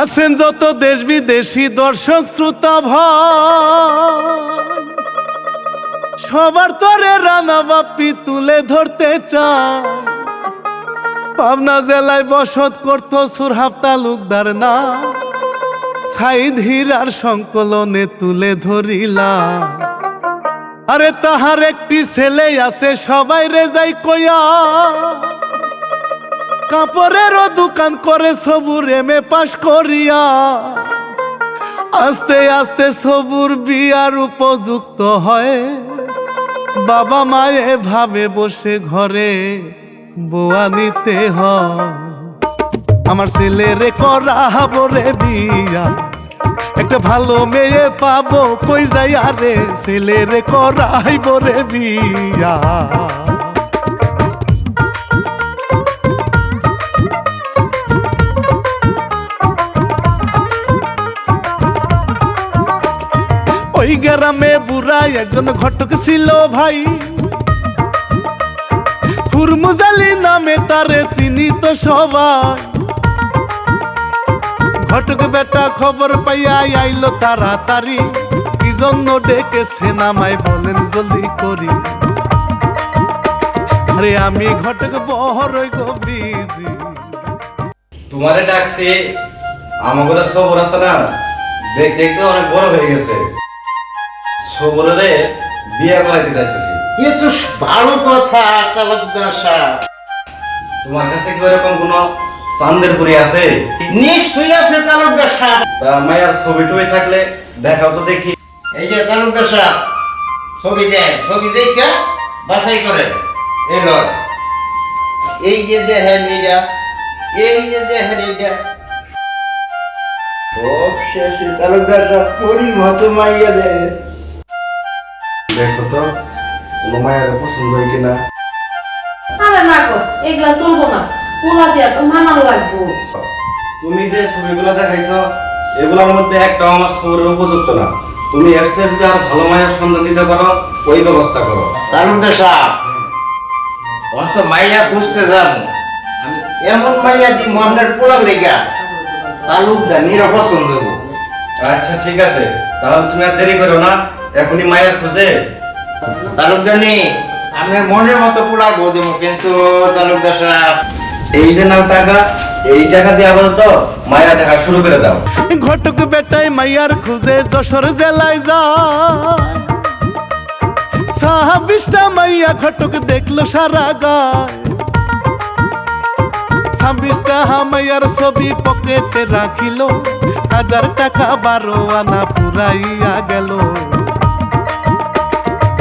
আছেন যত দেশ বিদেশি দর্শক শ্রোতা ভাই, সবার তরে রানা বাপ্পি তুলে ধরতে চায়। পাবনা জেলায় বসত করত সুরহাব তালুকদার না, সাইদ হীরার সংকলনে তুলে ধরিলাম। আরে তাহার একটি ছেলে আছে সবাই রেজাই কয়া, কাপড়েরও দোকান করে সবুর এমএ পাশ করিয়া। আস্তে আস্তে সবুর বিয়ার উপযুক্ত হয়, বাবা মায়ে ভাবে বসে ঘরে বোয়া নিতে হয়। আমার ছেলেরে করাবো রে বিয়া, একটা ভালো মেয়ে পাবো কই যাই আরে, ছেলেরে করাইব রে বিয়া। ওই গ্রামে বুড়া একজন ঘটক ছিল ভাই, হুরমুজালি নামে তারে চিনিত সবাই। ঘটক বেটা খবর পাইয়া আইলো তাড়াতাড়ি, কি জন্য ডেকেছে নামাই বলেন জলদি করি। আরে আমি ঘটক বহরই গো বিজি। তোমারে ডাকছে আমাগুলো সবর আছে না, দেখতে দেখতে অনেক বড় হয়ে গেছে। সবরে বিয়ে করাইতে যাইতেছি। এ তো ভালো কথা তালুকদার সাহেব। তোমার কাছে কি এরকম কোনো চান্দের পুরি আছে? নিশ্চয়ই আছে তালুকদার সাহেব। তা মায়ের ছবি টবি থাকলে দেখাও তো দেখি। এই যে তালুকদার সাহেব, ছবি দেন, ছবি দেখে বাছাই করে এলো। এই যে দেখেন এটা, এই যে দেখেন এটা, সব শেষে তালুকদার সাহেব পরির মতো মাইয়া দেয়। দেখো তো কোনো মায়ের পছন্দ হয় কিনা। আরে না গো, এগুলা চলবো না, পোলা দিয়া তো মানানো লাগবো। তুমি যে ছবিগুলো দেখাইছো এগুলোর মধ্যে একটা আমার শহরের উপযুক্ত না। তুমি এর চেয়ে যদি আর ভালো মায়ের সন্ধান দিতে পারো ওই ব্যবস্থা করো। তালুকদার সাহেব, ওর তো মাইয়া খুঁজতে যাবো আমি, এমন মাইয়া দি মনের পোলা লেগা তালুকদার নিরপছন্দ হবো। আচ্ছা ঠিক আছে, তাহলে তুমি আর দেরি করো না, এখনই মায়ের খোঁজে। তালুকদার নি আমরা মনের মতো পোলা বউ দেবো, কিন্তু তালুকদার সাহেব এই যে নাও টাকা, এই টাকা দিয়ে আপাতত মায়া দেখা শুরু করে দাও। ঘটক বেটাই মাইয়ার খুঁজে যশোর জেলায় যায়, 26টা মাইয়া ঘটক দেখলো সারা গায়। 26টা মাইয়ার ছবি পকেটে রাখিল, 1000 টাকা 12 আনা পুরাইয়া গেল।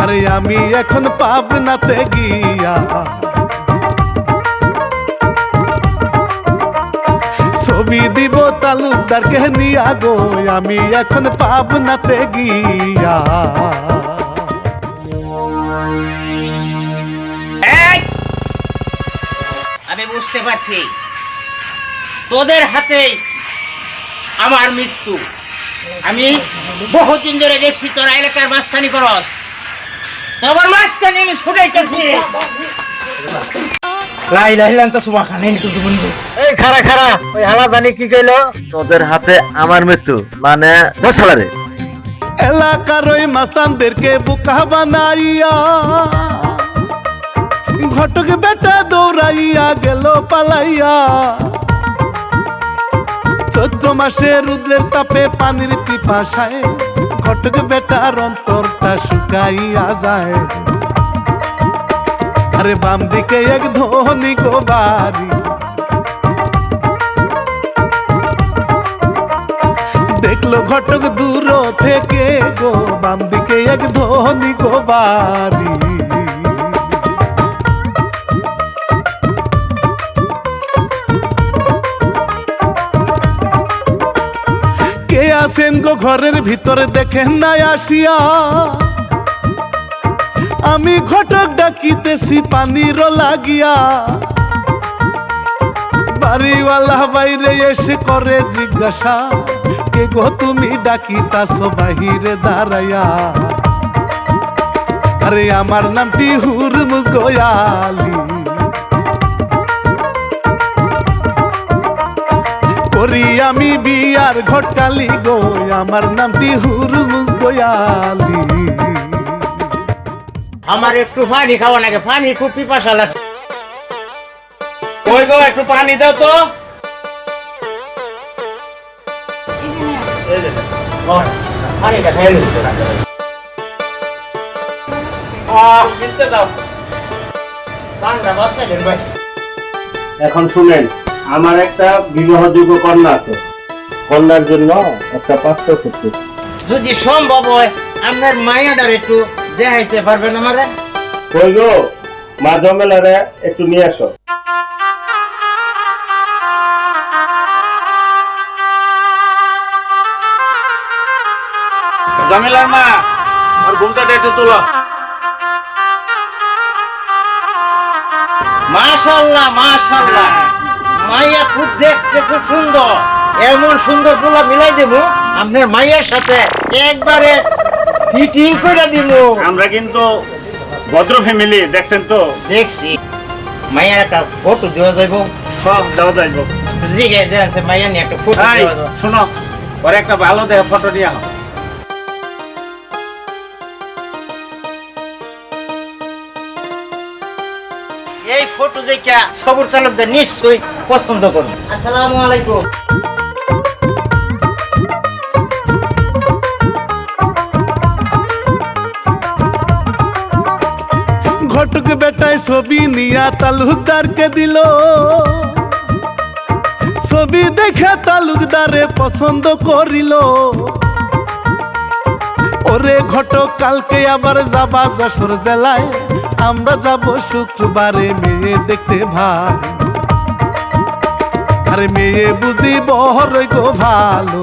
আরে আমি এখন পাবনাতে গিয়া ছবি দিব তালুকদারকে নিয়া গো, আমি এখন পাবনাতে গিয়া। আমি বুঝতে পারছি তোদের হাতে আমার মৃত্যু। আমি বহুদিন ধরে দেখছি তোরা এলাকার মাস্তানি করস, তখন মাস্তানি আমি ছুটাইতেছি। এই খারা খারা, ওই হালা জানি কি কইলো, তোদের হাতে আমার মৃত্যু মানে দশালারে। এলাকার ওই মাস্তানদেরকে বোকা বানাইয়া ঘটক বেটা দৌড়াইয়া গেল পালাইয়া। চৈত্র মাসে রুদ্রের তাপে পানির পিপাসায় ঘটক বেটার অন্তরটা শুকাইয়া যায়। আরে বাম দিকে এক ধনী গো বাড়ি, দেখলো ঘটক দূর থেকে গো, বাম দিকে এক ধনী গো বাড়ি। কে আছেন গো ঘরের ভিতরে দেখেন নাই আসিয়া, আমি ঘটক ডাকিতেছি পানির লাগিয়া। বাড়িওয়ালা বাইরে এসে করে জিজ্ঞাসা, কে গো তুমি ডাকিতাছো বাহিরে দাঁড়াইয়া। আরে আমার নামটি হুরমুজ গোয়ালি, করি আমি বিয়ার ঘটকালি গো, আমার নামটি হুরমুজ গোয়ালি। আমার একটু পানি খাওয়া নাকি, পানি খুব পিপাসা লাগছে। কই গো একটু পানি দাও তো। পানিটা খেয়ে নিচ্ছে না। কিনতে দাও। পানিটা বাচ্চা দেন ভাই। এখন শুনেন, আমার একটা বিবাহযোগ্য কন্যা আছে, কন্যার জন্য একটা পাত্র করতে। যদি সম্ভব হয় আপনার মায়াটার একটু দেখাইতে পারবেন আমারে? কই গো মা জমেলারে একটু নিয়ে আসো। জমেলার মা, আর ঘুমটা একটু তোলো। মাশাআল্লাহ মাশাআল্লাহ, মাইয়া খুব দেখতে খুব সুন্দর। এমন সুন্দর পোলা মিলাই দেবো আপনার মাইয়ার সাথে, একবারে ফিটিং করে দিব। আমরা কিন্তু ভদ্র ফ্যামিলি, দেখছেন তো। দেখছি মাইয়ার একটা ফটো দেওয়া যাইব। সব দেওয়া যাইব। জিজ্ঞাসা দেওয়া মাইয়া নিয়ে একটা ফটো এই, দেওয়া যাবে। শোনো, ওর একটা ভালো দেহ ফটো নিয়ে আনো। এই ফটো দেখে সবুর তালুকদার নিশ্চয়ই পছন্দ করবে। আসসালামু আলাইকুম। ঘটক বেটায় ছবি নিয়া তালুকদারকে দিল, ছবি দেখে তালুকদারে পছন্দ করিল। ওরে ঘটক কালকে আবার যাবা যশোর জেলায়, আমরা যাব শুক্রবারে মেয়ে দেখতে ভাই। আরে মেয়ে বুঝি বড়ই গো ভালো,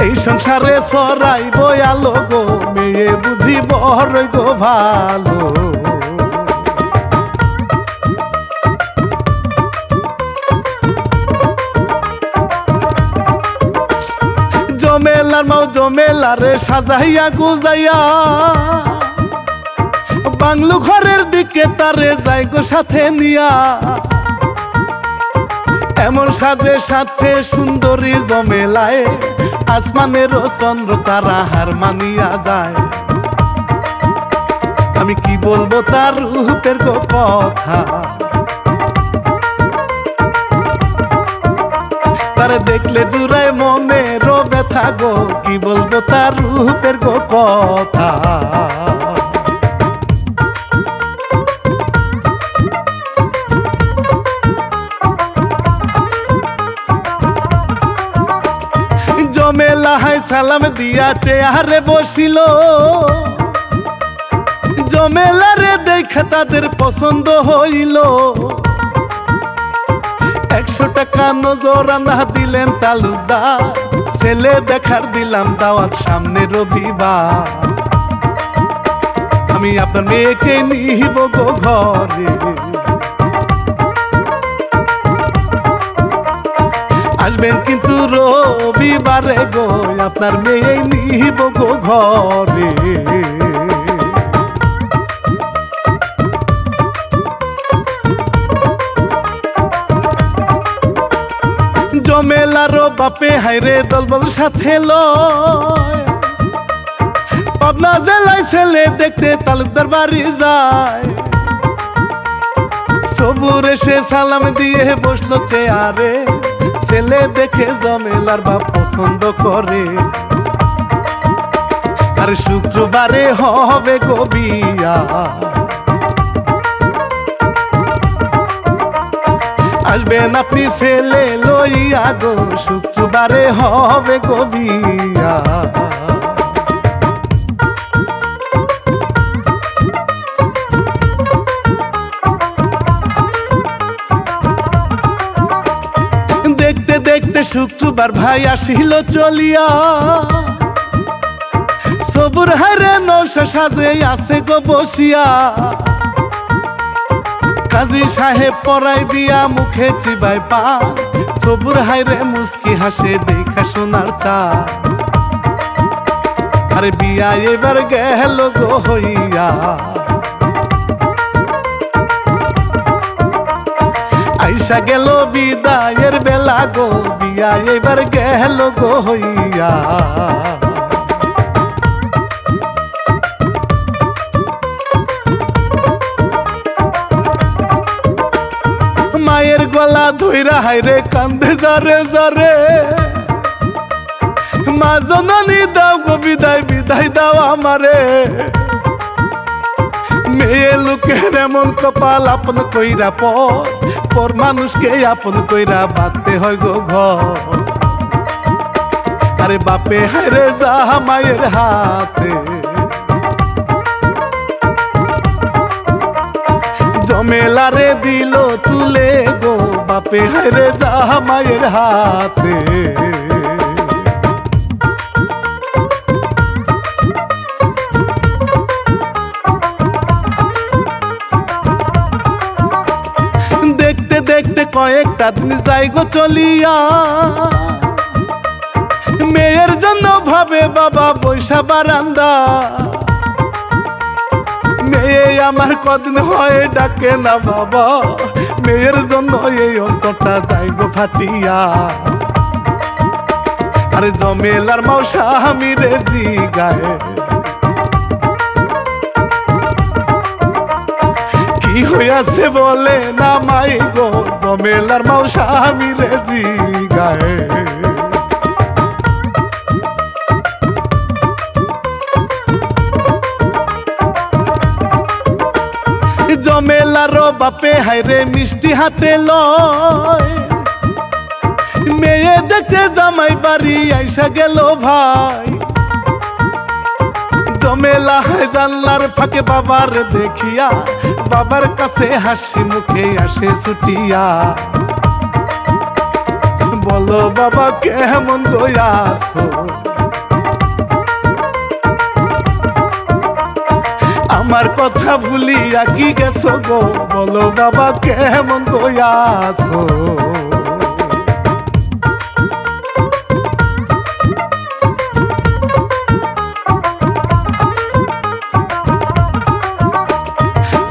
এই সংসারে সরাইব আলো গো, মেয়ে বুঝি বড়ই গো ভালো। জমেলার মাও জমেলারে সাজাইয়া গুজাইয়া, বাংলো ঘরের দিকে তারে যাই গো সাথে নিয়া। এমন সাজে সাজছে সুন্দরী জমেলায়, আসমানেরও চন্দ্র তারা হার মানিয়া যায়। আমি কি বলবো তার রূপের গো কথা, তারে দেখলে জুড়ায় মনের ব্যথা গো, কি বলবো তার রূপের গো কথা। জমেলা হাই সালাম দিয়া চেয়ারে বসিল, জমেলারে দেখে তাদের পছন্দ হইল। 100 টাকা নজরানা দিলেন তালুকদার, ছেলে দেখার দিলাম দাওয়াত সামনে রবিবার। আমি আপনার মেয়েকে নিব গো ঘরে, আসবেন কিন্তু রবিবারে গো, আপনার মেয়ে নিব গো ঘরে। জমেলারও বাপে হাইরে দলবল সাথে লয়, পাবনা জেলায় ছেলে দেখতে তালুকদার বাড়ি যায়। সবুর এসে সালাম দিয়ে বসলো চেয়ারে, ছেলে দেখে জমেলার বাপ পছন্দ করে। আর শুক্রবারে হবে গো বিয়া, আসবেন আপনি ছেলে লইয়া গো, শুক্রবারে হবে গো বিয়া। দেখতে দেখতে শুক্রবার ভাই আসিল চলিয়া, সবুর হারে নৌশা সাজে আছে গো বসিয়া। কাজী সাহেব পরাই দিয়া মুখে চিবাই পা, সবুর হাইরে মুস্কি হাসে দেখা সোনার চা। আরে বিয়া এবার গেল গো হইয়া, আইসা গেল বিদায়ের বেলা গো, বিয়া এবার গেল গো হইয়া। মায়ের গলা ধইরা হাইরে কান্দে জরে জরে, মা জননী দাও গো বিদায়, বিদায় দাও আমারে। মেয়ে লোকের এমন কপাল, আপন কইরা পর মানুষকে আপন কইরা বাঁধতে হয় গো ঘর। আরে বাপে হায়রে যা মায়ের হাতে, জমেলারে দিল তুলে গো, বাপে হায়রে যা মায়ের হাতে। দেখতে দেখতে কয়েকটা দিন যাই গো চলিয়া, মেয়ের জন্য ভাবে বাবা বৈশা বারান্দা। মেয়ে আমার কদিন হয় ডাকে না বাবা, মেয়ের জন্য এই অন্তরটা যাই গো ফাটিয়া। আরে জমেলার মাউসা আমি রে জিগায়, কি হইয়াছে বলে না মাই গো, জমেলার মাউসা আমি রে জিগায়। জমেলার বাপে হাইরে মিষ্টি হাতে লয়, মেয়ে দেখতে জামাই বাড়ি আইসা গেল ভাই। জমেলা জানলার ফাঁকে বাবার দেখিয়া, বাবার কাছে হাসি মুখে আসে ছুটিয়া। বলো বাবা কেমন দয়াছো, আমার কথা ভুলিয়া কি গেছো গো, বলো বাবা কেমন দয়াছো।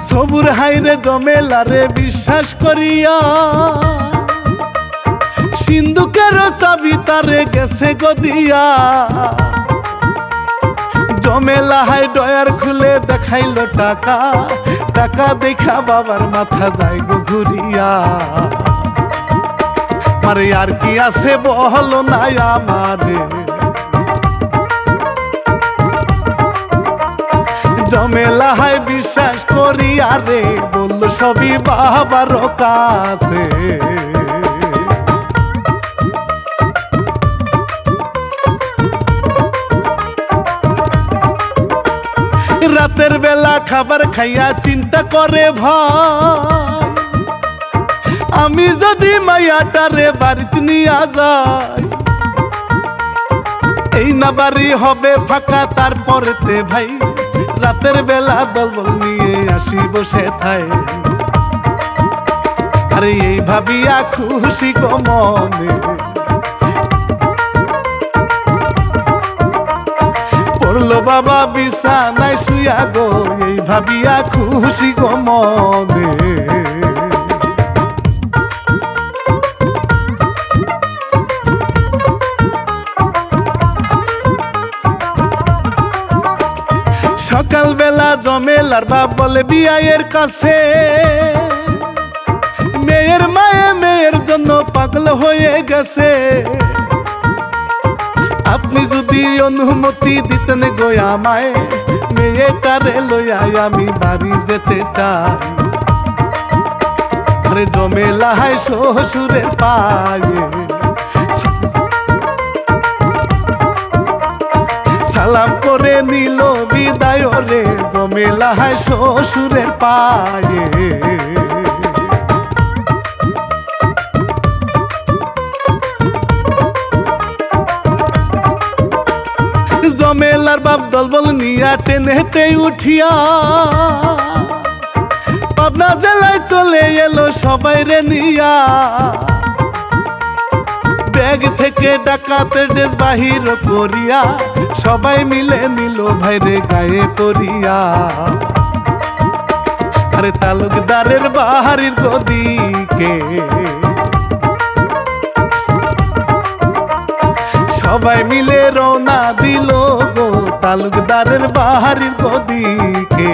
সবুর হাইরে জমেলারে বিশ্বাস করিয়া, সিন্ধুকের চাবি তারে গেছে গদিয়া। জমেলা হাই ডয়ার খুলে দেখাইল টাকা, টাকা দেখা বাবার মাথা যায় গো ঘুরিয়া। মারে আর কি আছে বহল নাই আমারে, জমেলা হাই বিশ্বাস করিয়া রে বলল সবই বাবার কাছে। রাতের বেলা খাবার খাইয়া চিন্তা করে ভাই, আমি যদি মাইয়াটারে বাড়িতে নিয়া যাই, এই না বাড়ি হবে ফাঁকা তারপরেতে ভাই, রাতের বেলা দলবল নিয়ে আসি বসে থাই। আরে এই ভাবিয়া খুশি গো মনে, পড়লো বাবা বিছানায় শুয়া গো, এই ভাবিয়া খুশি গো মনে। সকালবেলা জমেলার বাপ বলে বিয়ায়ের কাছে, মেয়ের মায়ে মেয়ের জন্য পাগল হয়ে গেছে। আপনি যদি অনুমতি দিতেন গো আমায়, মেয়েটারে লইয়া আমি বাড়ি যেতে চাই। আরে জমেলা হায় শ্বশুরের পায়ে, সালাম করে নিল বিদায় রে, জমেলা হায় শ্বশুরের পায়ে। জমেলার বাপ দলবল নিয়া টেনেতে উঠিয়া, পাবনা জেলায় চলে এলো সবাই রে নিয়া। ব্যাগ থেকে ডাকাতের ড্রেস বাহির করিয়া, সবাই মিলে নিল ভাইরে গায়ে করিয়া। আরে তালুকদারের বাড়ির গদিকে সবাই মিলে রওনা দিল গো তালুকদারের বাড়ির গদিকে।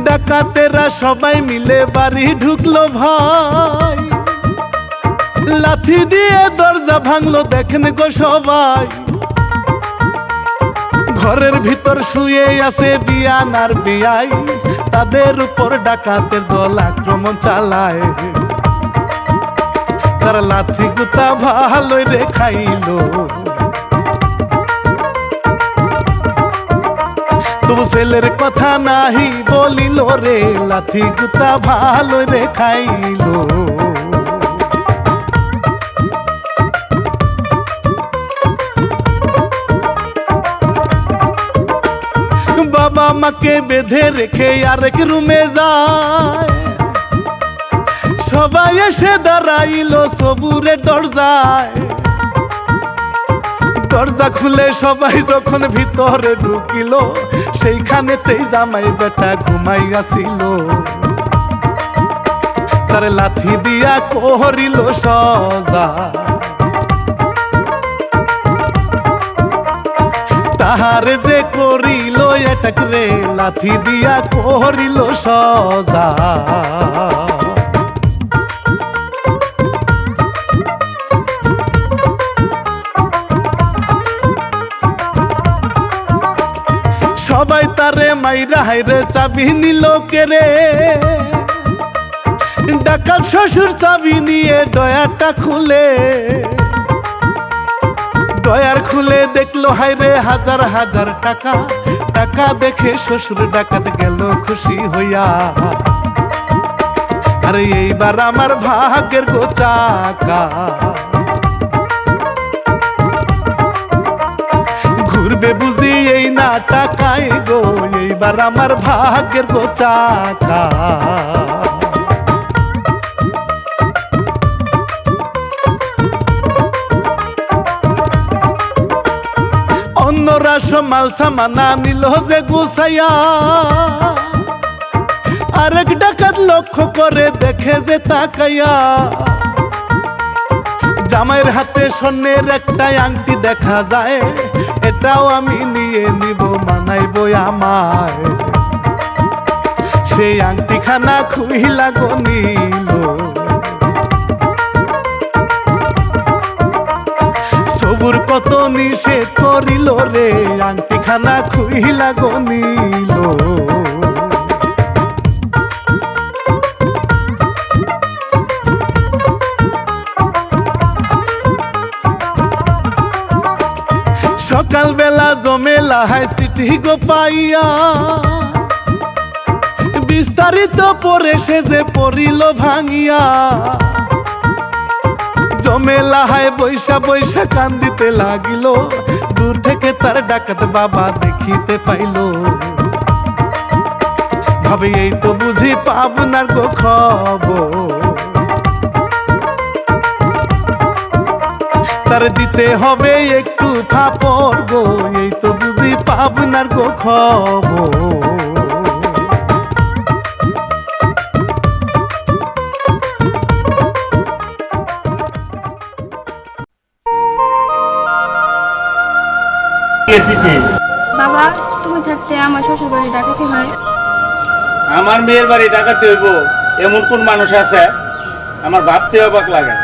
ডাকাতেরা সবাই মিলে বাড়ি ঢুকলো ভাই, লাঠি দিয়ে দরজা ভাঙলো দেখেন গো সবাই। ঘরের ভিতর শুয়ে আছে বিয়ান আর বিয়াই, তাদের উপর ডাকাতের দল আক্রমণ চালায়। তারা লাঠি গুতা ভালোই রে খাইলো, তবু ছেলের কথা নাহি বলিল রে, লাঠি গুতা ভালোই রে খাইলো। বাবা মাকে বেঁধে রেখে আরেক রুমে যায়, সবাই এসে দাঁড়াইল সবুরের দরজায়। দরজা খুলে সবাই যখন ভিতরে ঢুকিল, সেইখানেতেই জামাই বেটা ঘুমাইয়াছিল। তার লাঠি দিয়া করিল সজা, তাহারে যে করিল এটাক রে, লাঠি দিয়া করিল সজা। সবাই তারে মাইরা হাইরে চাবি নিল কেরে, ডাকাত শ্বশুর চাবি নিয়ে ডয়ারটা খুলে। ডয়ার খুলে দেখলো হাইরে হাজার হাজার টাকা, টাকা দেখে শ্বশুর ডাকাত গেল খুশি হইয়া। আরে এইবার আমার ভাগ্যের গো চাকা, ঘুরবে বুঝি এই না টাকায় গো, এইবার আমার ভাগ্যের গো চাকা। অন্যরা মাল সামানা নিল যে গুছাইয়া, আরেক ডাকাত লক্ষ্য করে দেখে যে তাকাইয়া। জামাইয়ের হাতে স্বর্ণের একটা আংটি দেখা যায়, এটাও আমি নিয়ে নিব মানাইবো আমায়। সেই আংটি খানা খুইলা গো নিল, সবুর কত নিষেধ করিল রে, আংটি খানা খুইলা গো নিল। সকালবেলা জমেলা হয় চিঠি গো পাইয়া, বিস্তারিত পড়ে সে যে পড়িল ভাঙিয়া। জমেলা হয় বৈশা বৈশা কান্দিতে লাগিল, দূর থেকে তার ডাকাত বাবা দেখিতে পাইল। ভাবে এই তো বুঝি পাবনার গো খবর, তার দিতে হবে একটু ফাপড় গো, এই তো বুঝি পাবনার গো খবর। বাবা, তুমি থাকতে আমার শ্বশুর বাড়ি ডাকাতি হয়? আমার মেয়ের বাড়ি ডাকাতি হইব এমন কোন মানুষ আছে? আমার ভাবতে অবাক লাগে।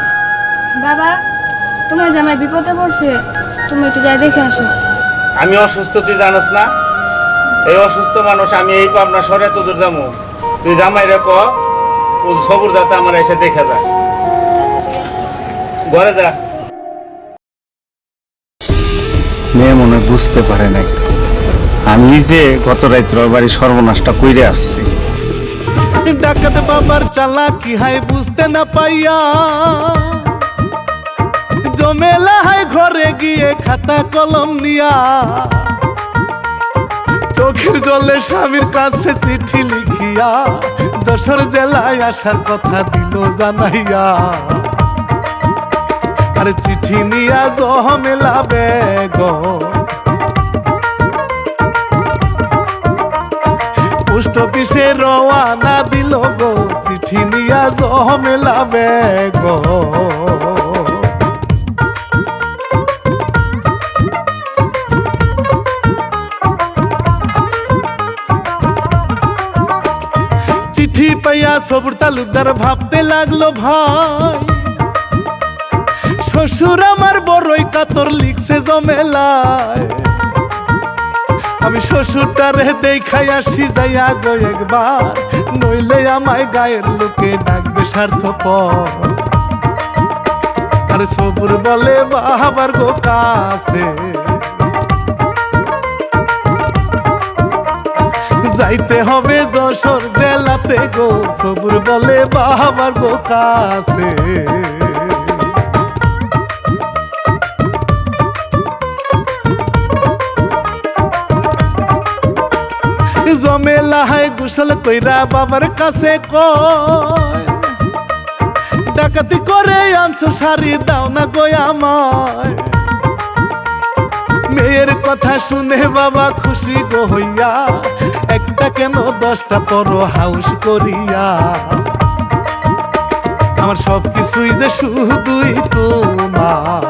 বাবা, তোমার জামাই বিপদে পড়ছে, তুমি একটু যাই দেখে আসো। আমি অসুস্থ, তুই জানোস না? এই অসুস্থ মানুষ আমি এই পাবনা সরে তো দূর যাবো, তুই জামাই রে ক ও সবুর যাতে আমার এসে দেখে যায়। ঘরে যা। মেয়ে মনে বুঝতে পারে নাই আমি যে গত রাত্র বাড়ি সর্বনাশটা কইরে আসছি। ডাকাত বাবার চালাকি হাই বুঝতে না পাইয়া, জমেলা হাই ঘরে গিয়ে খাতা কলম নিয়া। চোখের জলে স্বামীর কাছে চিঠি লিখিয়া, যশোর জেলায় আসার কথা দিল জানাইয়া। আর চিঠি নিয়া জমেলা বেগ রওয়ানা দিল গো চিঠি নিয়া জমেলা বেগ। চিঠি পাইয়া সবুর তালুকদার ভাবতে লাগলো ভাই শ্বশুর আমার বড়ই কাতর লিখছে জমেলায়। আমি শ্বশুরটারে দেখাই আসি যাইয়া গো একবার, নইলে আমায় গায়ের লোকে ডাকবে স্বার্থপর। আরে সবুর বলে বাবার গো কাছে যাইতে হবে যশোর জেলাতে গো, সবুর বলে বাবার গো কাছে। জমেলায় গোসল কইরা বাবার কাছে কয়, ডাকাতি করে আনছো শাড়ি দাও না গো আমায়। মেয়ের কথা শুনে বাবা খুশি গো হইয়া, একটা কেন 10টা পরো হাউস করিয়া। আমার সব কিছুই যে শুধুই তোমার,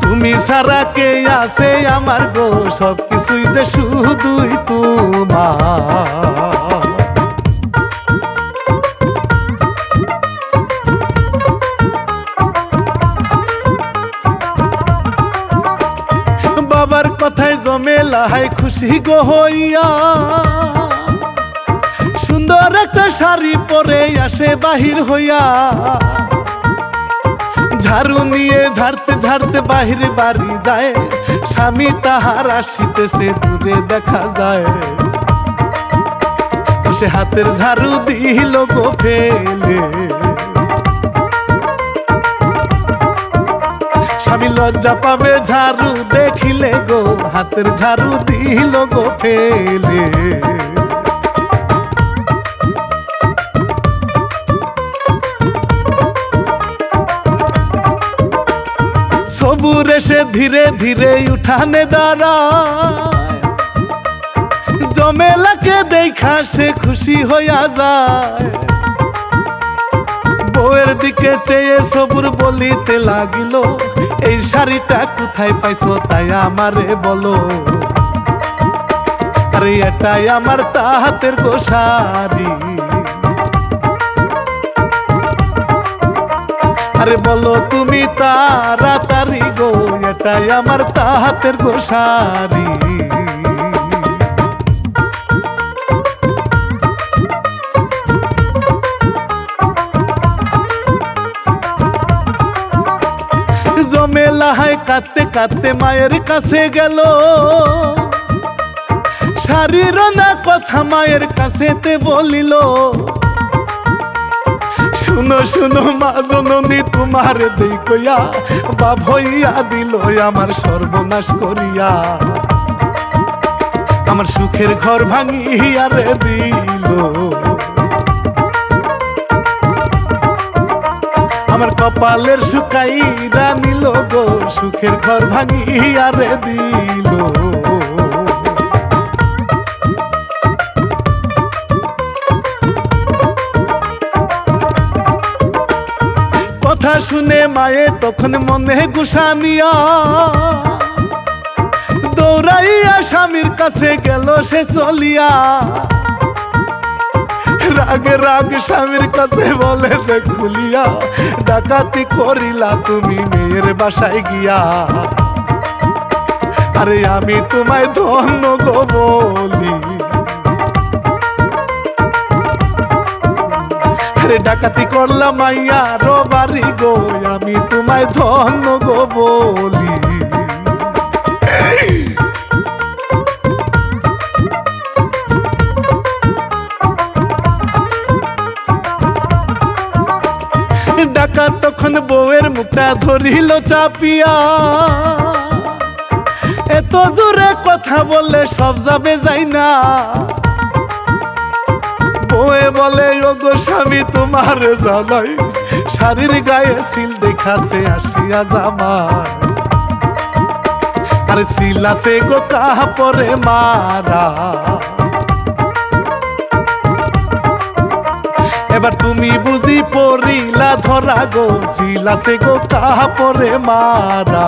তুমি ছাড়া কে আছে আমার গো, সব কিছুই যে শুধুই তোমার। বাবার কথায় জমেলায় খুশি গো হইয়া, সুন্দর একটা শাড়ি পরে আসে বাহির হইয়া। ঝাড়ু নিয়ে ঝাড়তে ঝাড়তে বাহিরে বাড়ি যায়, স্বামী তাহার আসিতেছে দূরে দেখা যায়। সে হাতের ঝাড়ু দিল গো ফেলে, স্বামী লজ্জা পাবে ঝাড়ু দেখিলে গো, হাতের ঝাড়ু দিল গো ফেলে। সবুর এসে ধীরে ধীরে উঠানে দাঁড়ায়, জমেলাকে দেখা সে খুশি হইয়া যায়। বউয়ের দিকে চেয়ে সবুর বলিতে লাগিল, এই শাড়িটা কোথায় পাইছো তাই আমারে বলো। আরে এটাই আমার তাহাতের গো শাড়ি, আরে বলো তুমি তাড়াতাড়ি গো, এটাই আমার তাহাতের গো শাড়ি। জমেলায় কাঁদতে কাঁদতে মায়ের কাছে গেল, শাড়ির না কথা মায়ের কাছেতে বলিল। শুনো শুনো মা জননী তোমার দেই কইয়া, বাপ হইয়া দিল আমার সর্বনাশ করিয়া। আমার সুখের ঘর ভাঙিয়া রে দিল, আমার কপালের শুকাইরা নিল গো, সুখের ঘর ভাঙিয়া রে দিল। কথা শুনে মায়ে তখন মনে গুসা নিয়া, দৌড়াইয়া স্বামীর কাছে গেল সে চলিয়া। রাগে রাগ স্বামীর কাছে বলে যে খুলিয়া, ডাকাতি করিলা তুমি মেয়ের বাসায় গিয়া। আরে আমি তোমায় ধন্য গো বলি, আরে ডাকাতি করলাম মাইয়া রো বাড়ি গো, আমি তোমায় ধন্য গো বলি। ডাকাত তখন বউয়ের মুখটা ধরিল চাপিয়া, এত জোরে কথা বললে সব যাবে যাই না। বউয়ে বলে ও গো স্বামী তোমার জ্বালাই, শাড়ির গায়ে সিল দেখাছে আসিয়া জামাই। আরে সিলা সে গো কাহা পরে মারা। এবার তুমি বুঝি পড়িলা ধরা গো, সিলা সে গো কাহা পরে মারা।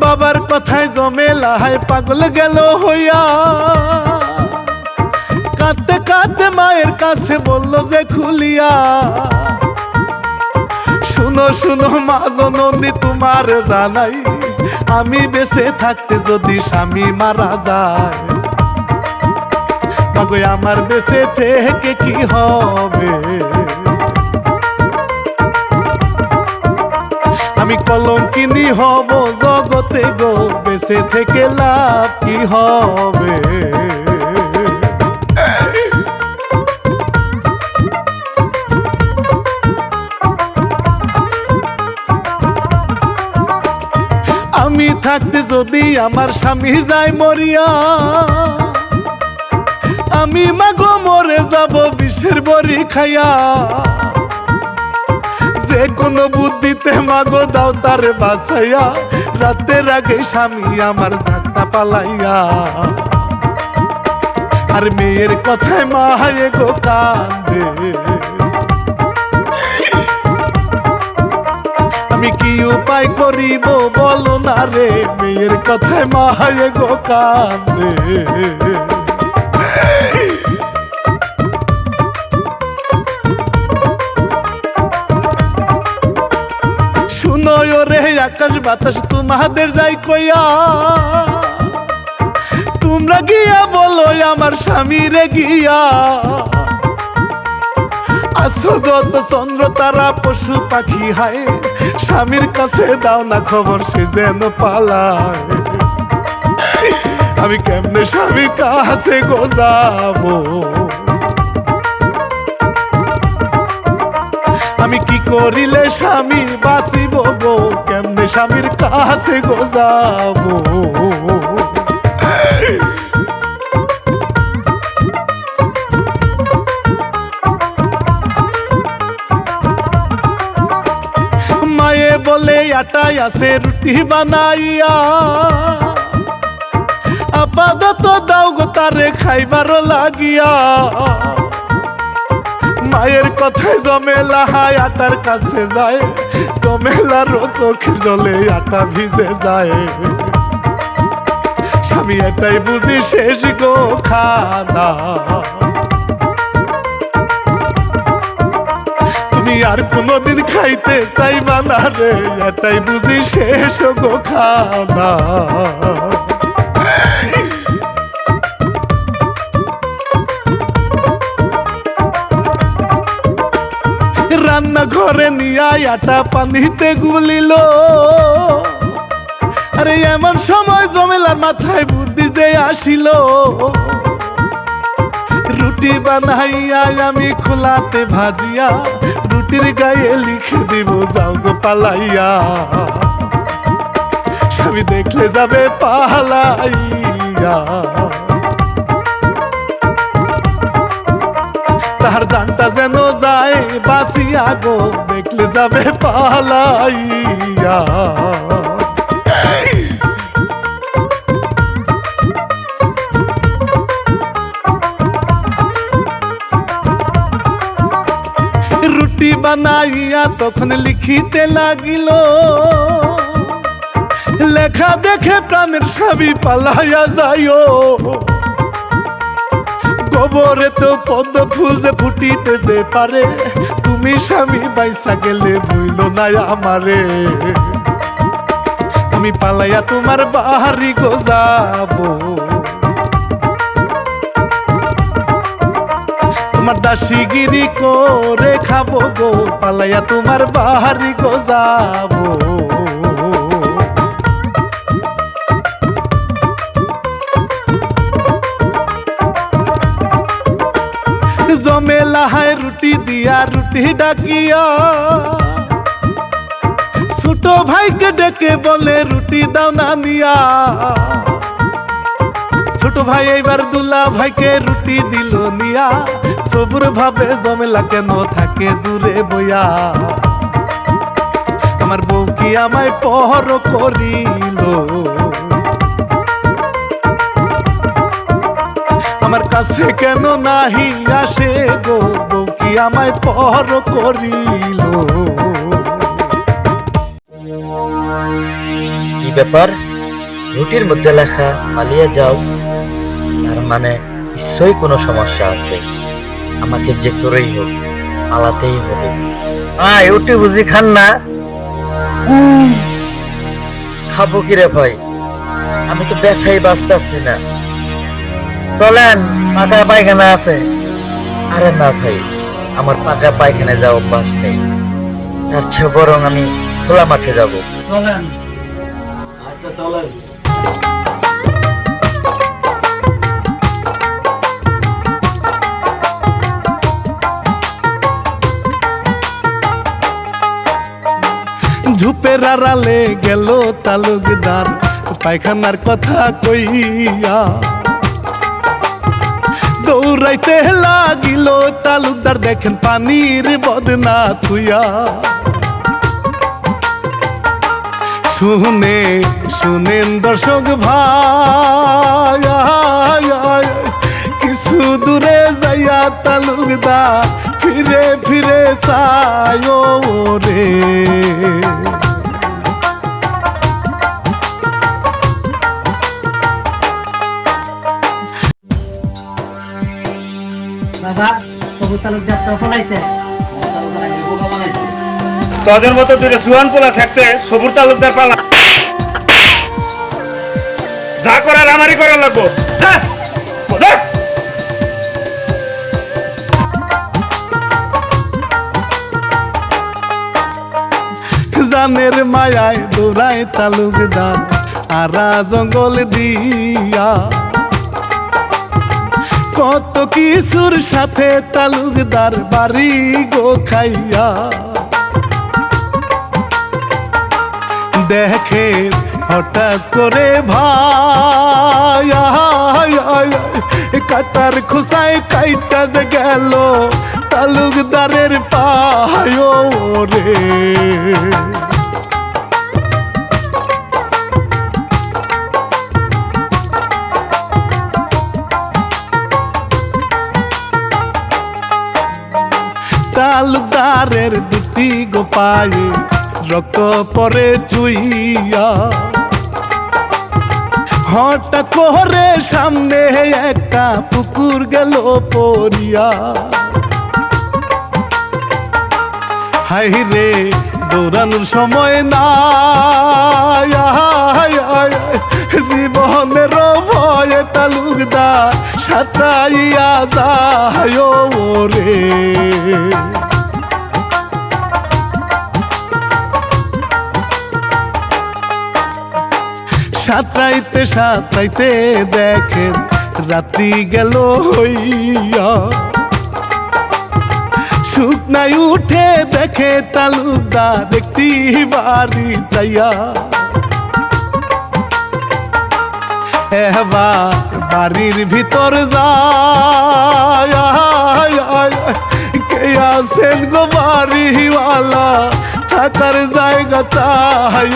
বাবার কথায় জমেলায় পাগল গেল হইয়া, কাঁদতে কাঁদতে মায়ের কাছে বলল যে খুলিয়া, শুনো শুনো মা জননী তোমার জানাই, আমি বেঁচে থাকতে যদি স্বামী মারা যায়, মাগো আমার বেঁচে থেকে কি হবে? আমি কলঙ্কিনী হব জগতে গো, বেঁচে থেকে লাভ কি হবে? আমি থাকতে যদি আমার স্বামী যায় মরিয়া, আমি মাগো মরে যাব বিষের বড়ি খাইয়া। যে কোনো বুদ্ধিতে মাগো দাও তারে বাঁচাইয়া, রাতের আগে স্বামী আমার জানটা পালাইয়া। আর মেয়ের কথায় মায়ে গো কান্দে, আমি কি উপায় করিব বলো না রে, মেয়ের কথায় মায়ে গো কান্দে। শুনো রে আকাশ বাতাস তোমাদের যাই কইয়া, তোমরা গিয়া বলো আমার স্বামীরে গিয়া, আসো যত চন্দ্র তারা পশু পাখি হায়, স্বামীর কাছে দাও না খবর সে যেন পালায়। আমি কেমনে স্বামীর কাছে গো যাবো, আমি কি করিলে স্বামী বাঁচিব গো, কেমনে স্বামীর কাছে গো যাবো? মায়ে বলে আটাই আছে রুটি বানাইয়া, আপাতত দাও গো তারে খাইবার লাগিয়া। মায়ের কথায় জমেলায় আটার কাছে যায়, জমেলারও চোখের জলে আটা ভিজে যায়। স্বামী এটাই বুঝি শেষ গো খানা, তুমি আর কোনোদিন খাইতে চাইবা না রে, এটাই বুঝি শেষ গো খানা। রান্না ঘরে নিয়ে আটা পানিতে গুলিল, আরে এমন সময় জমেলার মাথায় বুদ্ধি যে আসিল, রুটি বানাইয়া আমি খোলাতে ভাজিয়া, রুটির গায়ে লিখে দিব যাও গো পালাইয়া। স্বামী দেখলে যাবে পালাইয়া, তাহার জানটা যেন যায় বাসিয়া গো, দেখলে যাবে পালাইয়া। রুটি বানাইয়া তখন লিখিতে লাগিল, লেখা দেখে প্রাণের স্বামী পালাইয়া যাইও। গোবরে তো পদ্ম ফুল যে ফুটিতে যে পারে, তুমি স্বামী বাইসা গেলে ভুইল না আমারে। আমি পালাইয়া তোমার বাড়ি গো যাবো, তোমার দাসীগিরি করে খাবো গো, পালাইয়া তোমার বাড়ি গো যাবো। জমেলায় রুটি দিয়া রুটি ডাকিয়া, ছোট ভাইকে ডেকে বলে রুটি দাও না নিয়া। ছোট ভাই এইবার দুলা ভাইকে রুটি দিল নিয়া, সবুর ভাবে জমেলা কেন থাকে দূরে বইয়া আমার বউ কি আমায় পহর করিল আমার কাছে কেন নাহি আসে গো বউ কি আমায় পহর করিল কি ব্যাপার রুটির মধ্যে লেখা পালিয়ে যাও তার মানে নিশ্চয়ই কোনো সমস্যা আছে আমাকে যে করেই হোক পালাতেই হবে রুটি বুঝি খান না খাবো কি রে ভাই আমি তো ব্যথাই বাঁচতেছি না চলেন পাকা পায়খানা আছে আরে না ভাই আমার পাকা পায়খানায় যাওয়ার অভ্যাস নেই তার চেয়ে বরং আমি খোলা মাঠে যাব চলেন আচ্ছা চলেন ঝুপের আড়ালে গেল তালুকদার পায়খানার কথা কইয়া দৌড়াইতে লাগিল তালুকদার দেখেন পানির বদনা থুইয়া শুনেন দর্শক ভাই কিছু দূরে যাইয়া তালুকদার ফিরে ফিরে চায় রে বাবা সবুজ তালুকদার তো ফলাইছে তোদের মতো দুটো জুয়ান পোলা থাকতে সবুর তালুকদার পালা যা করার আমারই করা লাগবো হ্যাঁ জানের মায়ায় দৌড়ায় তালুকদার আরা জঙ্গল দিয়া কত কিছুর সাথে তালুকদার বাড়ি গো খাইয়া দেখে হঠাৎ করে ভাই কাটার খোসায় কাইটা যে গেল তালুকদারের পায় রে তালুকদারের দুটি গোপায়ে রক্ত পরে চুইয়া হঠাৎ করে সামনে একটা পুকুর গেল পড়িয়া হাই রে দৌড়ানোর সময় না জীবনের ভয়ে তালুকদার সাঁতরাইয়া যায় রে সাঁতরাইতে সাঁতরাইতে দেখেন রাত্রি গেল হইয়া শুকনাই উঠে দেখে তালুকদার একটি বাড়ি চাইয়া এবার বাড়ির ভিতর যায় কে আছেন গো বাড়িওয়ালা থাকার জায়গা চাই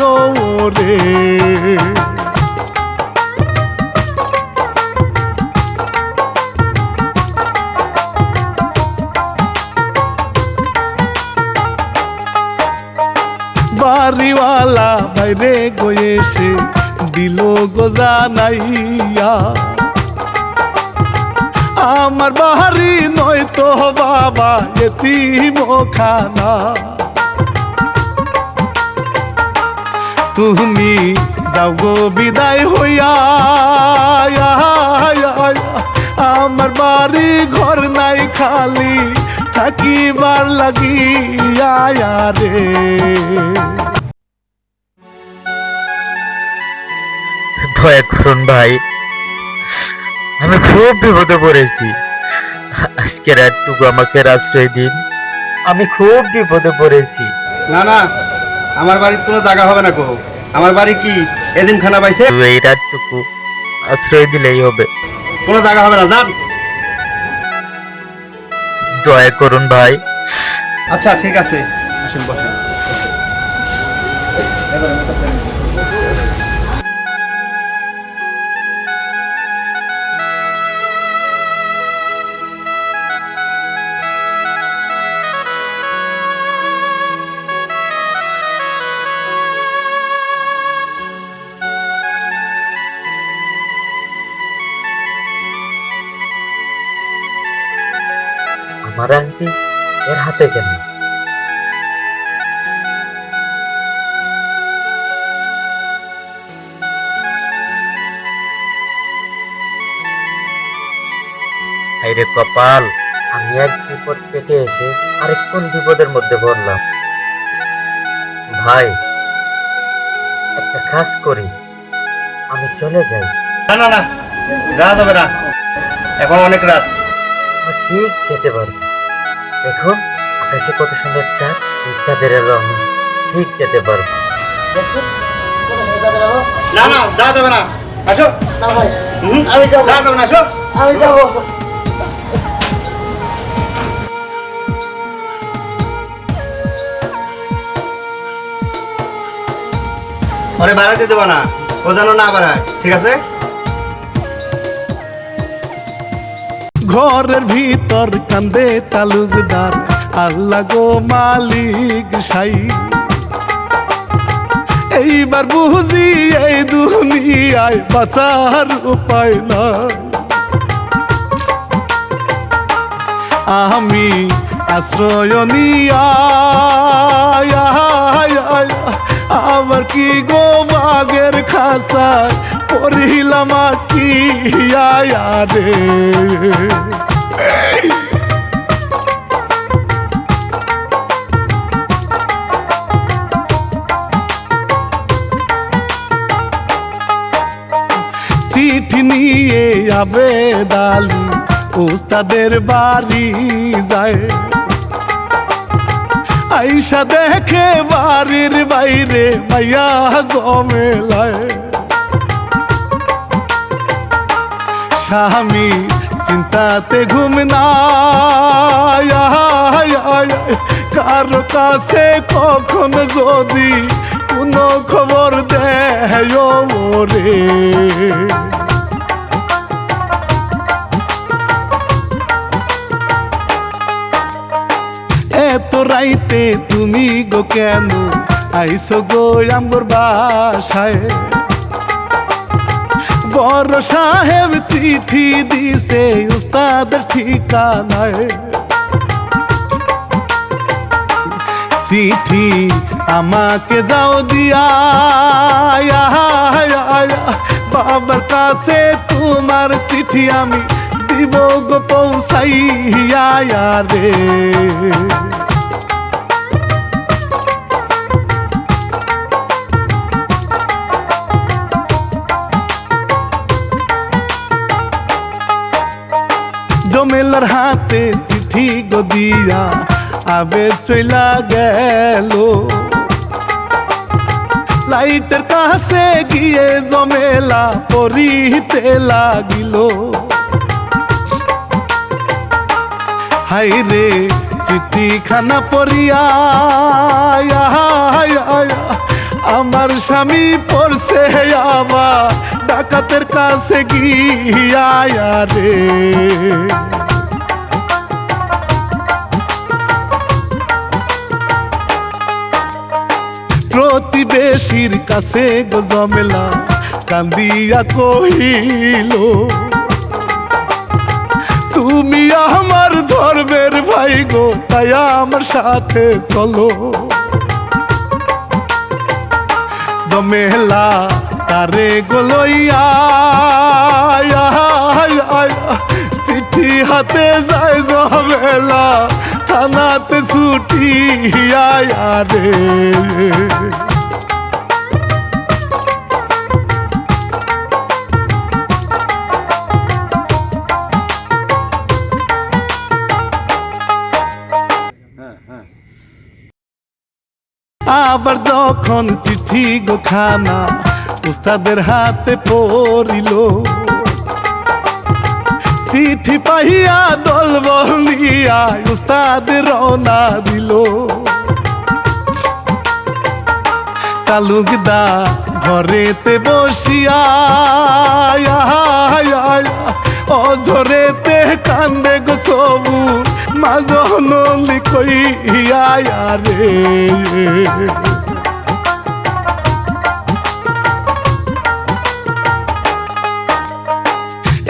রে বাড়িওয়ালা বাইরে গয়েছে দিল গোজা নাইয়া আমার বাড়ি নয় তো বাবা এতিমখানা তুমি যাও গো বিদায় হইয়া আমার বাড়ি ঘর নাই খালি থাকিবার লাগিয়া রে দয়া করুন ভাই আমি খুব বিপদে পড়েছি আজকে রাতটুকু আমাকে আশ্রয় দিন আমি খুব বিপদে পড়েছি না না আমার বাড়িতে কোনো জায়গা হবে না গো আমার বাড়ি কি এদিনখানা পাইছে এই রাতটুকু আশ্রয় দিলেই হবে কোনো জায়গা হবে না যান দয়া করুন ভাই। আচ্ছা ঠিক আছে, আসেন বসেন। আমার আংটি এর হাতে কেন? হায়রে কপাল, আমি এক বিপদ কেটে এসে আরেক কোন বিপদের মধ্যে পড়লাম। ভাই, একটা কাজ করি, আমি চলে যাই। না না না, যাওয়া যাবে না, এখন অনেক রাত। আমি ঠিক যেতে পারবো। দেখুন আকাশে কত সুন্দর চাঁদ, এই চাঁদের আলো আমি ঠিক যেতে পারবো। না না, যাওয়া যাবে না, আসো। না ভাই, আমি যাবো। যাওয়া যাবে না, আসো। আমি যাবো। ওরে বাড়াতে দেবো না, ও যেন না বাড়ায়, ঠিক আছে? ঘরের ভিতর কান্দে তালুকদার, আল্লাহ গো মালিক সাই। এইবার বুঝি এই দুনিয়ায় বাঁচার উপায় না। আমি আশ্রয় নিয়া আবার কি গো বাগের খাসায় পড়িলাম কি রে। চিঠি নিয়ে আবেদালি উস্তাদের বাড়ি যায়, আইসা দেখে বাড়ির বাইরে মাইয়া জমেলায়। স্বামী চিন্তাতে ঘুম না, কারো কাছে কখন যদি কোনো খবর দেয় রে। এত রাইতে তুমি গো কেন আইসো গো আমগর বাসায়? বড় সাহেব চিঠি দিছে উস্তাদের ঠিকানায়। চিঠি আমাকে যাও দিয়া, বাবার কাছে তোমার চিঠি আমি দিব গো পৌঁছাইয়া রে। জমেলার হাতে চিঠি গো দিয়া আবে চইলা গেল। লাইটের কাছে গিয়ে জমেলা পড়িতে লাগিল। হাই রে চিঠি খানা পড়িয়া আমার স্বামী পড়ছে আবার ডাকাতের কাছে গিয়া রে। প্রতিবেশীর কাছে গো জমেলা কান্দিয়া কহিল, তুমি আমার ধর্মের ভাই গো, তাই আমার সাথে চলো। জমেলা তারে গলইয়া চিঠি হাতে যায় জমেলা থানাতে ছুটিয়া রে। আবার যখন চিঠি গো খানা উস্তাদের হাতে পড়িল, চিঠি পাইয়া দল বলিয়া উস্তাদ রওনা দিল তালুকদা ঘরেতে বসিয়া অঝরেতে কান্দে গো সবু মাজনলি কইয়া রে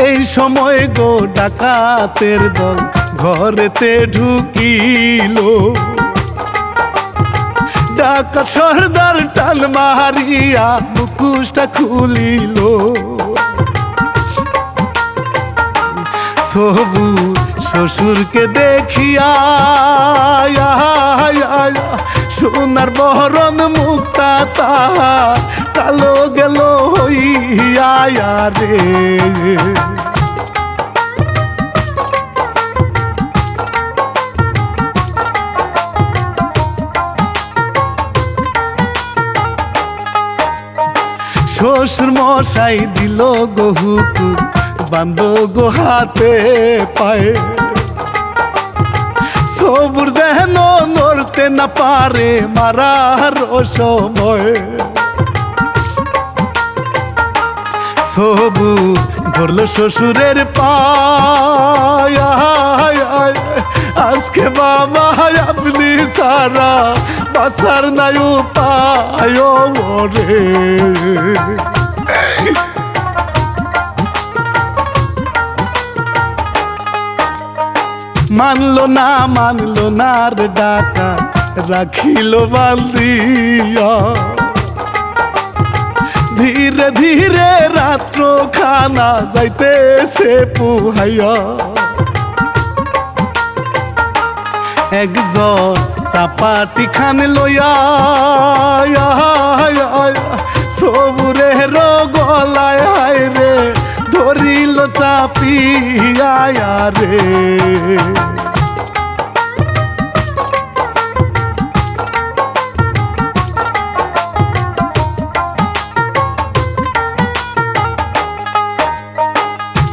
এই সময় গো ডাকাতের দল ঘরেতে ঢুকিল ডাকাত সর্দার টান মারিয়া মুখোশটা খুলিল সবু শ্বশুরকে দেখিয়া সোনার বহরণ মুক্তা তাহা কালো গেল হইয়া রে শ্বশুর মশাই দিল গো হুকুম বান্ধ গো হাতে পায়ে সবুর যেন নড়তে না পারে মারার সময় সবু ধরল শ্বশুরের পায় আজকে বাবা আপনি সারা বাসার নাই উপায় রে মানলো না রে ডাকা রাখিল বান্দিয়া ধীরে ধীরে রাত্র খানা যাইতেছে পুহাইয়া একজন চাপাটি খান লইয়া সবুরের গলায় হায় রে ধরিল চাপিয়া রে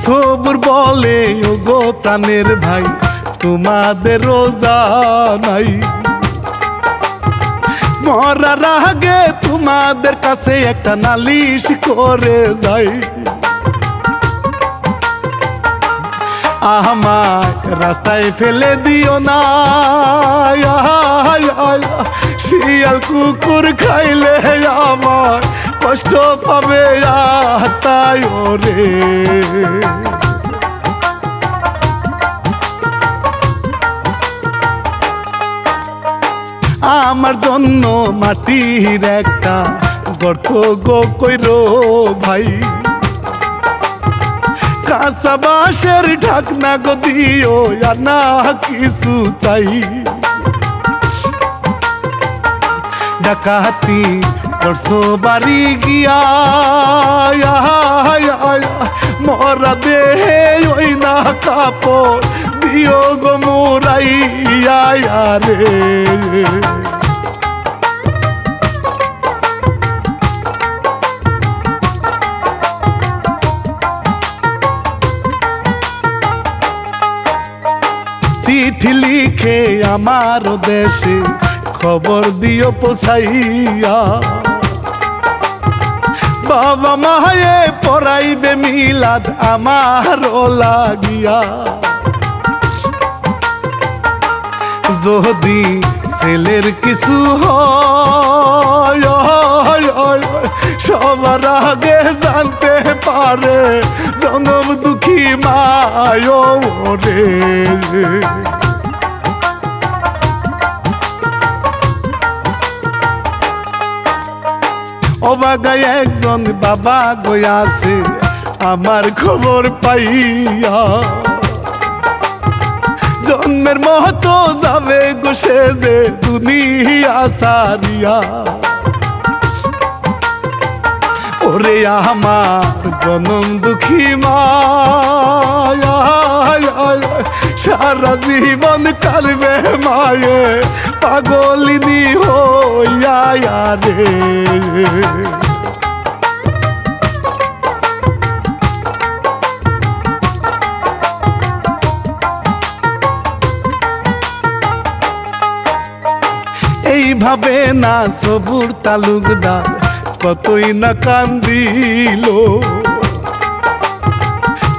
সবুর বলে ও গো প্রাণের ভাই তোমাদের রোজা নাই মরার আগে তোমাদের কাছে একটা নালিশ করে যাই আমায় রাস্তায় ফেলে দিও না শিয়াল কুকুর খাইলে আমার কষ্ট পাবে তাই রে আমার জন্য মাটির একটা গর্ত গো কইরো ভাই কাঁচা বাঁশের ঢাকনা গো দিও আর না কিছু চাই ডাকাতি করছো বাড়ি গিয়া মরা দেহে ওই না কাপড় দিও গো মোরাইয়া রে চিঠি লিখে আমার দেশে খবর দিও পোসাইয়া বাবা মায়ে পড়াইবে মিলাদ আমার লাগিয়া যদি ছেলের কিছু হয় সবার আগে জানতে পারে জনম দুঃখী মায় রে অবাগায় একজন বাবা গয়াছে আমার খবর পাইয়া জন্মের মতো যাবে গো সে যে দুনিয়া সারিয়া ওরে আমার জনম দুঃখী মায়া সারা জীবন কালবে মায়ে পাগলিনী হইয়া রে ভাবে না সবুর তালুকদার কতই না কান্দিল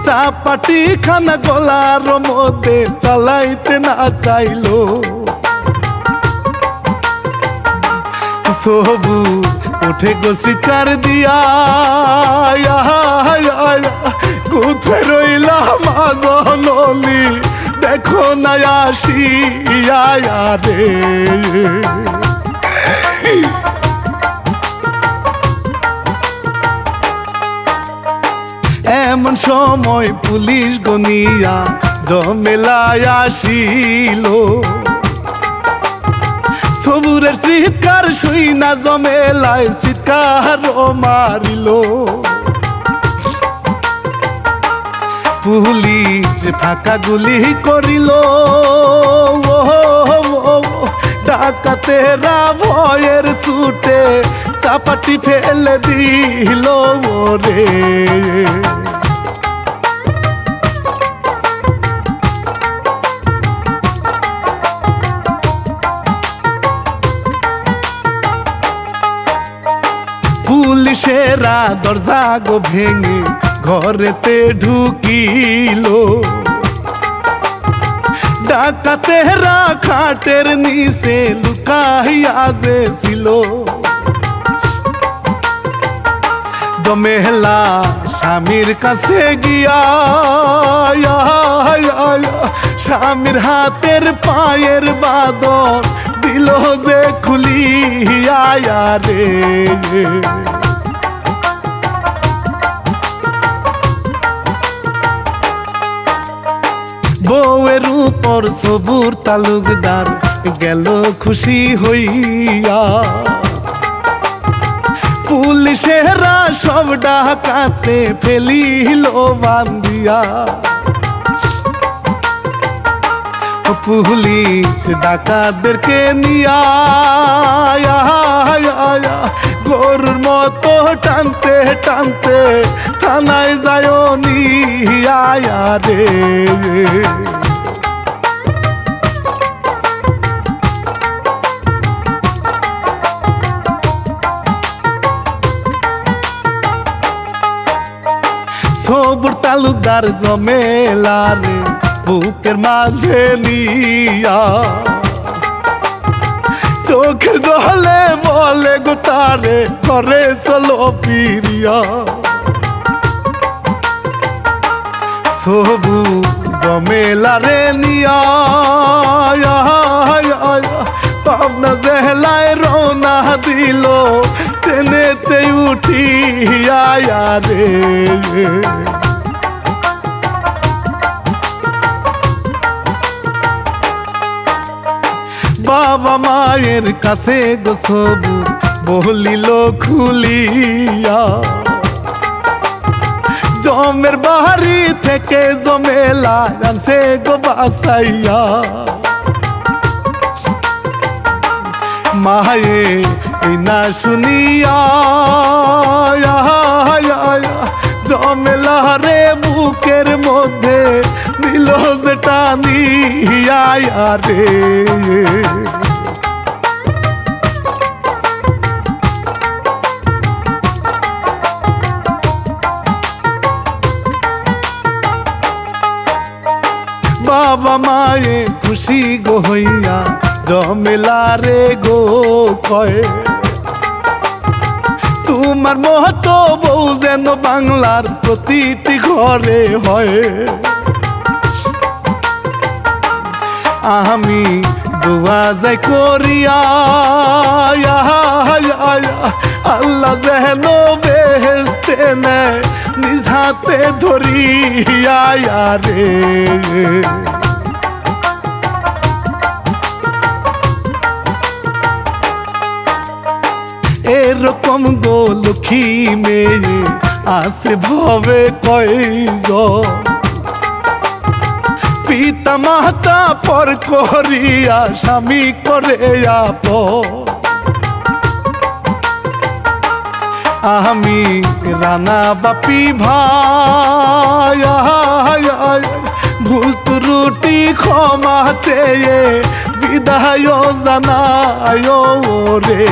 চাপাটি খানা গলার মধ্যে চালাইতে না চাইলো সবু উঠে গোসি চার দিয়া কোথায় রইলাম জননী দেখো না আসিয়া রে এমন সময় পুলিশ গনিয়া জমেলায় আসিল সবুরের চিৎকার শুই না জমেলায় চিৎকার মারিল পুলিশ ফাঁকা গুলি করিল ডাকাতেরা ভয়ের ছুটে চাপাটি ফেলে দিল রে পুলিশেরা দরজা গো ভেঙে ঘরেতে ঢুকিল ডাকাতেরা খাটের নিচে লুকাইয়া যে ছিল জমেলা স্বামীর কাছে গিয়া স্বামীর হাতের পায়ের বাদর দিল যে খুলিয়া রে বউয়ের উপর সবুর তালুকদার গেল খুশি হইয়া পুলিশেরা সব ডাকাতে ফেলিল বান্দিয়া পুলিশ ডাকাতদেরকে নিয়া গরুর মতো টানতে টানতে থানায় যায় নিয়া রে সবুর তালুকদার জমেলারে বুকের মাঝে নিয়া চোখের জলে বলে গো তারে করে চলো ফিরিয়া সবু জমেলারে নিয়া পাবনা জেলায় রওনা দিল ট্রেনেতে উঠিয়া রে বাবা মায়ের কাছে গো সবু বলিল খুলিয়া জমের বাড়ি থেকে জমেলা আনছে গো বাসাইয়া মায়ে এই না শুনিয়া জমেলা রে বুকের মধ্যে দিল যে টানিয়া রে বাবা মায়ে খুশি গো হইয়া জমেলা রে গো কয় তোমার মহতো বউ যেন বাংলার প্রতিটি ঘরে হয় আমি দোয়া যাই করিয়া আল্লাহ যেন বেহেশতে নেয় নিজ হাতে ধরিয়া রে এরকম গো লক্ষ্মী মেয়ে আসে ভবে কয়জন পিতা মাতা পর করিয়া স্বামী করে আমি রানা বাপি ভাই ভুল তুরু দুটি ক্ষমা চেয়ে বিদায় জানায় রে